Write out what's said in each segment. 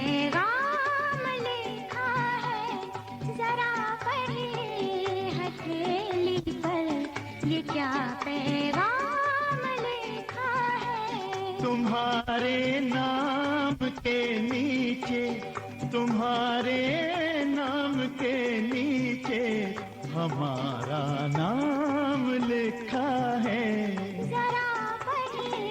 पैगाम लिखा है, जरा पढ़िए हथेली पर ये क्या पैगाम लिखा है। तुम्हारे नाम के नीचे, तुम्हारे नाम के नीचे हमारा नाम लिखा है। जरा पढ़िए।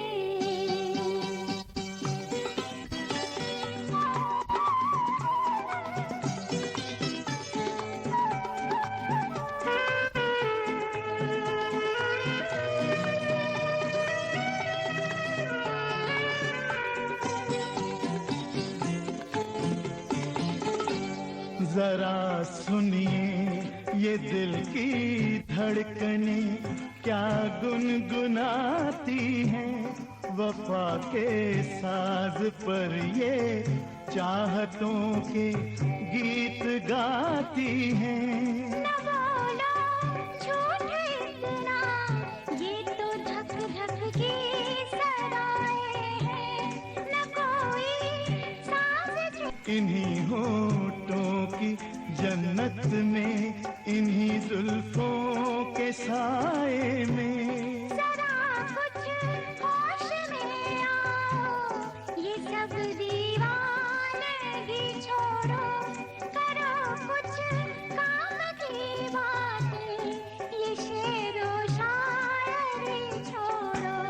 जरा सुनिए ये दिल की धड़कनें क्या गुनगुनाती हैं, वफा के साज पर ये चाहतों के गीत गाती हैं। न बोलो झूठ इतना, ये तो धक धक की सदाएं हैं। न कोई सांस इन्हीं होठों की जन्नत में, इन्हीं जुल्फों के साए में। जरा कुछ होश में आओ, ये सब दीवानगी छोड़ो, करो कुछ काम की बातें, ये शेरो शायरी छोड़ो।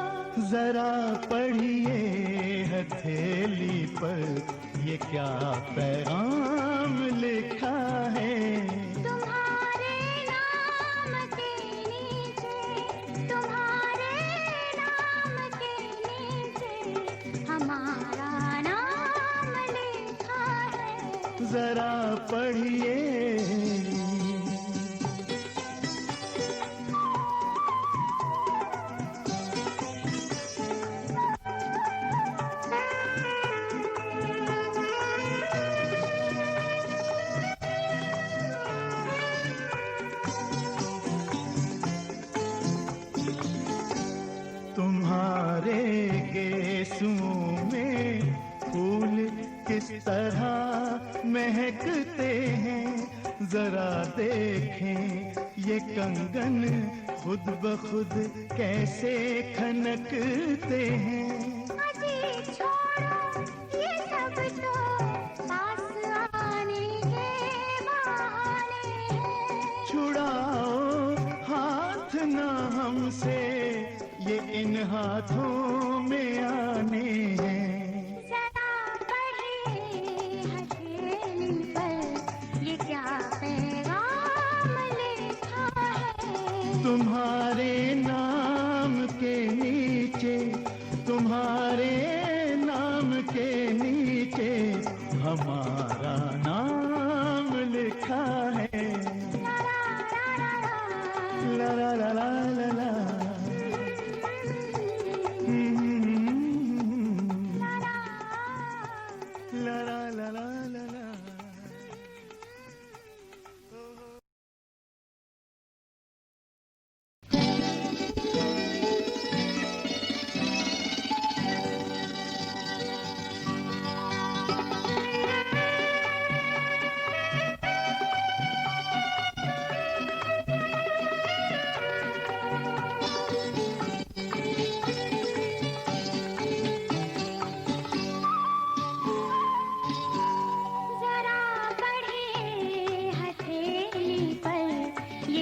जरा पढ़िए हथेली पर ये क्या पैगाम लिखा है। तुम्हारे नाम के नीचे, तुम्हारे नाम के नीचे हमारा नाम लिखा है। जरा पढ़िए। तुम्हारे गेसुओं में फूल किस तरह महकते हैं, जरा देखें ये कंगन खुद ब खुद कैसे खनकते हैं। अजी छोड़ो ये सब तो पास आने के बहाने हैं। छुड़ाओ हाथ ना हमसे, ये इन हाथों में आने हैं। जरा पढ़िए हथेली पर ये क्या पैगाम लिखा है। तुम्हारे नाम के नीचे, तुम्हारे नाम के नीचे हमारा नाम लिखा है। ला ला ला ला ला ला। La la la la la la.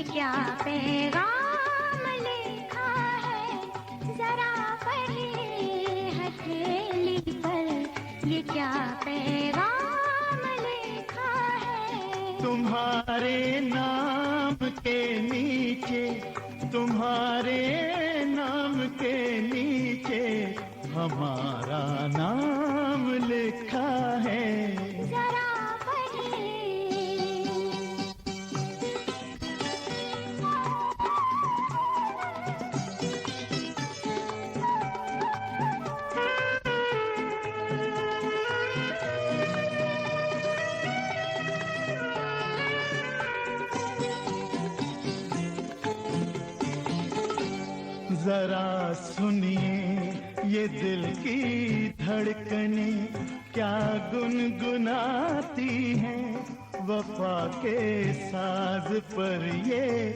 क्या पैगाम लिखा है, जरा पढ़िए हथेली पर ये क्या पैगाम लिखा है। तुम्हारे नाम के नीचे, तुम्हारे नाम के नीचे हमारा नाम लिखा है। जरा पढ़िए। जरा सुनिए ये दिल की धड़कने क्या गुनगुनाती हैं, वफा के साज पर ये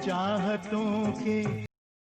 चाहतों के